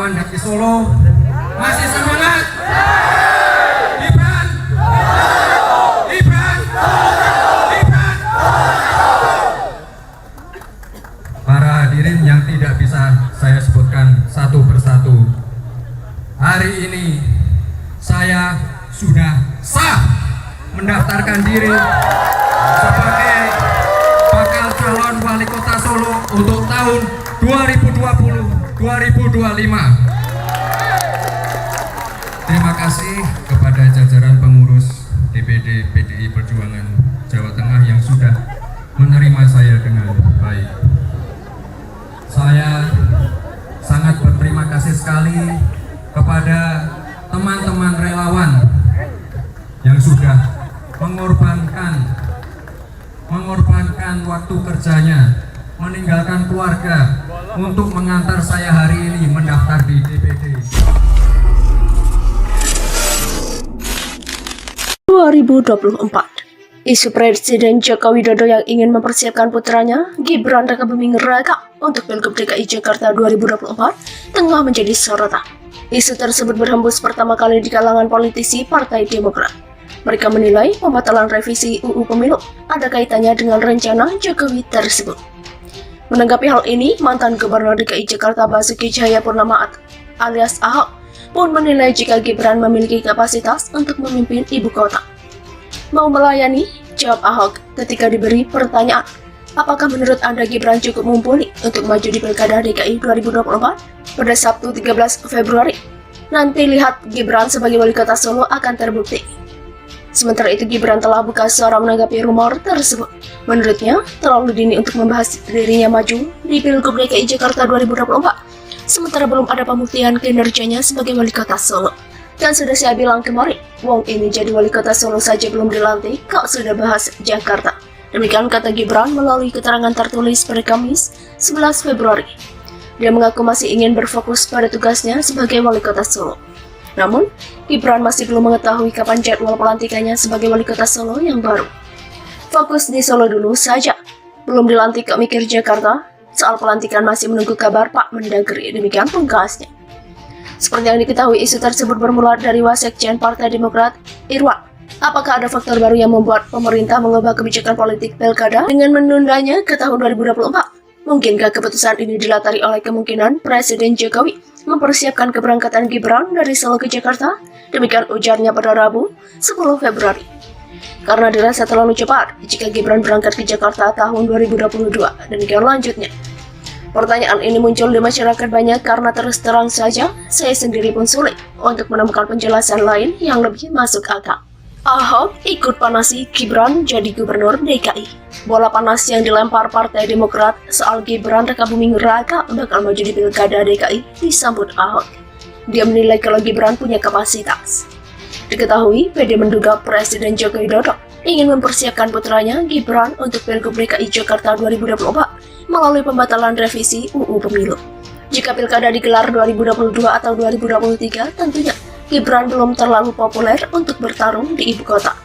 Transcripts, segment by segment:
relawan dari Solo masih semangat? Gibran! Gibran! Gibran! Para hadirin yang tidak bisa saya sebutkan satu persatu, hari ini saya sudah sah mendaftarkan diri sebagai bakal calon wali kota Solo untuk tahun 2020-2025. Terima kasih kepada jajaran pengurus DPD PDI Perjuangan Jawa Tengah yang sudah menerima saya dengan baik. Saya sangat berterima kasih sekali kepada teman-teman relawan yang sudah mengorbankan waktu kerjanya, meninggalkan keluarga untuk mengantar saya hari ini mendaftar di DPD. 2024, isu Presiden Joko Widodo yang ingin mempersiapkan putranya Gibran Rakabuming Raka untuk Pilgub DKI Jakarta 2024 tengah menjadi sorotan. Isu tersebut berhembus pertama kali di kalangan politisi Partai Demokrat. Mereka menilai pembatalan revisi UU Pemilu ada kaitannya dengan rencana Jokowi tersebut. Menanggapi hal ini, mantan Gubernur DKI Jakarta Basuki Cahayapurnama alias Ahok pun menilai jika Gibran memiliki kapasitas untuk memimpin ibu kota. Mau melayani? Jawab Ahok ketika diberi pertanyaan, apakah menurut Anda Gibran cukup mumpuni untuk maju di Pilkada DKI 2024 pada Sabtu 13 Februari? Nanti lihat Gibran sebagai wali kota Solo akan terbukti. Sementara itu Gibran telah buka suara menanggapi rumor tersebut. Menurutnya, terlalu dini untuk membahas dirinya maju di Pilgub DKI Jakarta 2024. Sementara belum ada pembuktian kinerjanya sebagai wali kota Solo. Kan sudah saya bilang kemarin, wong ini jadi wali kota Solo saja belum dilantik, kok sudah bahas Jakarta. Demikian kata Gibran melalui keterangan tertulis pada Kamis 11 Februari. Dia mengaku masih ingin berfokus pada tugasnya sebagai wali kota Solo. Namun, Gibran masih belum mengetahui kapan jadwal pelantikannya sebagai wali kota Solo yang baru. Fokus di Solo dulu saja. Belum dilantik kok mikir Jakarta. Soal pelantikan masih menunggu kabar Pak Mendagri, demikian pungkasnya. Seperti yang diketahui, isu tersebut bermula dari Wasekjen Partai Demokrat, Irwan. Apakah ada faktor baru yang membuat pemerintah mengubah kebijakan politik Pilkada dengan menundanya ke tahun 2024? Mungkinkah keputusan ini dilatari oleh kemungkinan Presiden Jokowi mempersiapkan keberangkatan Gibran dari Solo ke Jakarta? Demikian ujarnya pada Rabu 10 Februari. Karena dirasa terlalu cepat jika Gibran berangkat ke Jakarta tahun 2022. Demikian lanjutnya. Pertanyaan ini muncul di masyarakat banyak karena terus terang saja saya sendiri pun sulit untuk menemukan penjelasan lain yang lebih masuk akal. Ahok ikut panasi Gibran jadi gubernur DKI. Bola panas yang dilempar Partai Demokrat soal Gibran Rakabuming Raka bakal maju di Pilkada DKI disambut Ahok. Dia menilai kalau Gibran punya kapasitas. Diketahui, PD menduga Presiden Joko Widodo ingin mempersiapkan putranya Gibran untuk Pilgub DKI Jakarta 2024 melalui pembatalan revisi UU Pemilu. Jika Pilkada digelar 2022 atau 2023, tentunya Gibran belum terlalu populer untuk bertarung di ibu kota.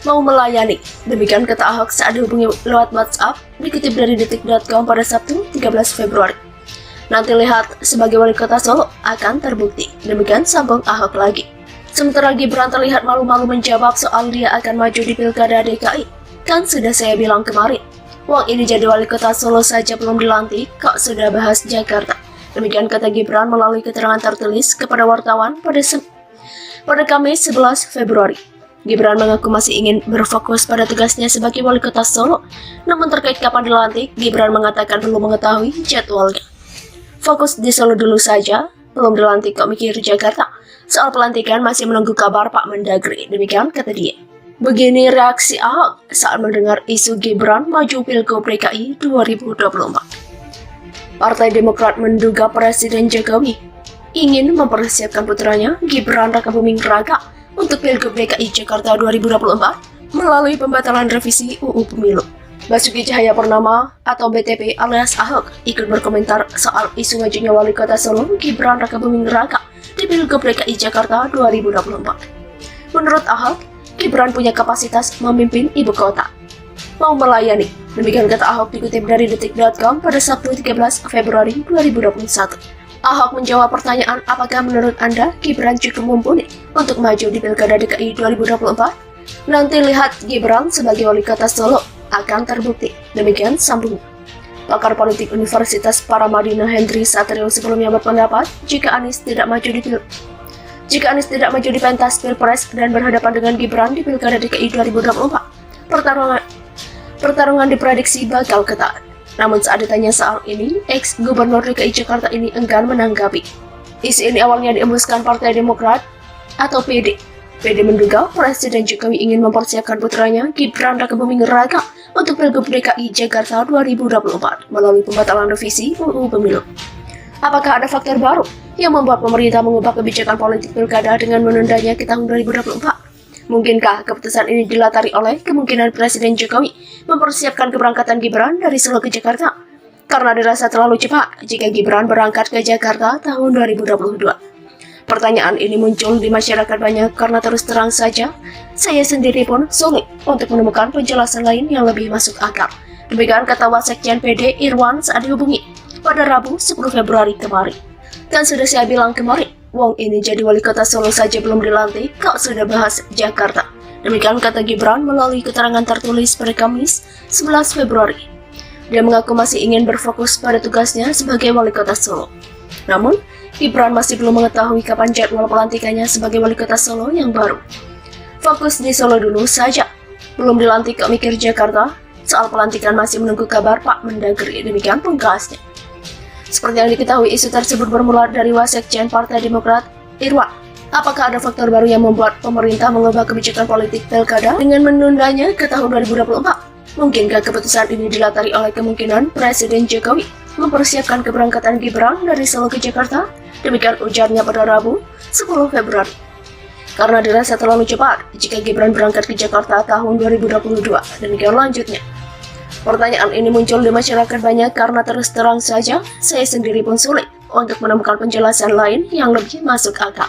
Mau melayani, demikian kata Ahok saat dihubungi lewat WhatsApp, dikutip dari detik.com pada Sabtu 13 Februari. Nanti lihat, sebagai wali kota Solo akan terbukti, demikian sambung Ahok lagi. Sementara Gibran terlihat malu-malu menjawab soal dia akan maju di Pilkada DKI. Kan sudah saya bilang kemarin, wong ini jadi wali kota Solo saja belum dilantik, kok sudah bahas Jakarta. Demikian kata Gibran melalui keterangan tertulis kepada wartawan pada Kamis 11 Februari. Gibran mengaku masih ingin berfokus pada tugasnya sebagai wali kota Solo. Namun terkait kapan dilantik, Gibran mengatakan belum mengetahui jadwalnya. Fokus di Solo dulu saja, belum dilantik kok mikir Jakarta. Soal pelantikan masih menunggu kabar Pak Mendagri, demikian kata dia. Begini reaksi Ahok saat mendengar isu Gibran maju Pilgub DKI 2024. Partai Demokrat menduga Presiden Jokowi ingin mempersiapkan putranya Gibran Rakabuming Raka untuk Pilgub DKI Jakarta 2024 melalui pembatalan revisi UU Pemilu. Basuki Cahayapurnama atau BTP alias Ahok ikut berkomentar soal isu majunya wali kota Solo Gibran Rakabuming Raka di Pilgub DKI Jakarta 2024. Menurut Ahok, Gibran punya kapasitas memimpin ibu kota. Mau melayani, demikian kata Ahok dikutip dari detik.com pada Sabtu 13 Februari 2021. Ahok menjawab pertanyaan apakah menurut Anda Gibran cukup mumpuni untuk maju di Pilkada DKI 2024? Nanti lihat Gibran sebagai wali kota Solo akan terbukti. Demikian sambung. Pakar politik Universitas Paramadina Hendri Satrio sebelumnya berpendapat jika Anies tidak maju di pentas Pilpres dan berhadapan dengan Gibran di Pilkada DKI 2024, pertarungan diprediksi bakal ketat. Namun saat ditanya soal ini, ex-gubernur DKI Jakarta ini enggan menanggapi. Isu ini awalnya diembuskan Partai Demokrat atau PD. PD menduga Presiden Jokowi ingin mempersiapkan putranya Gibran Rakabuming Raka untuk Pilgub DKI Jakarta 2024 melalui pembatalan revisi UU Pemilu. Apakah ada faktor baru yang membuat pemerintah mengubah kebijakan politik pilkada dengan menundanya ke tahun 2024? Mungkinkah keputusan ini dilatari oleh kemungkinan Presiden Jokowi mempersiapkan keberangkatan Gibran dari Solo ke Jakarta? Karena dirasa terlalu cepat jika Gibran berangkat ke Jakarta tahun 2022. Pertanyaan ini muncul di masyarakat banyak karena terus terang saja, saya sendiri pun sulit untuk menemukan penjelasan lain yang lebih masuk akal. Demikian kata Wasekjen PD Irwan saat dihubungi pada Rabu 10 Februari kemarin. Kan sudah saya bilang kemarin, wong ini jadi wali kota Solo saja belum dilantik, kok sudah bahas Jakarta. Demikian kata Gibran melalui keterangan tertulis pada Kamis 11 Februari. Dia mengaku masih ingin berfokus pada tugasnya sebagai wali kota Solo. Namun, Gibran masih belum mengetahui kapan jadwal pelantikannya sebagai wali kota Solo yang baru. Fokus di Solo dulu saja. Belum dilantik kok mikir Jakarta. Soal pelantikan masih menunggu kabar Pak Mendagri. Demikian pungkasnya. Seperti yang diketahui, isu tersebut bermula dari Wasekjen Partai Demokrat Irwan. Apakah ada faktor baru yang membuat pemerintah mengubah kebijakan politik pilkada dengan menundanya ke tahun 2024? Mungkinkah keputusan ini dilatari oleh kemungkinan Presiden Jokowi mempersiapkan keberangkatan Gibran dari Solo ke Jakarta? Demikian ujarnya pada Rabu 10 Februari. Karena dirasa terlalu cepat jika Gibran berangkat ke Jakarta tahun 2022. Demikian lanjutnya. Pertanyaan ini muncul di masyarakat banyak karena terus terang saja, saya sendiri pun sulit untuk menemukan penjelasan lain yang lebih masuk akal.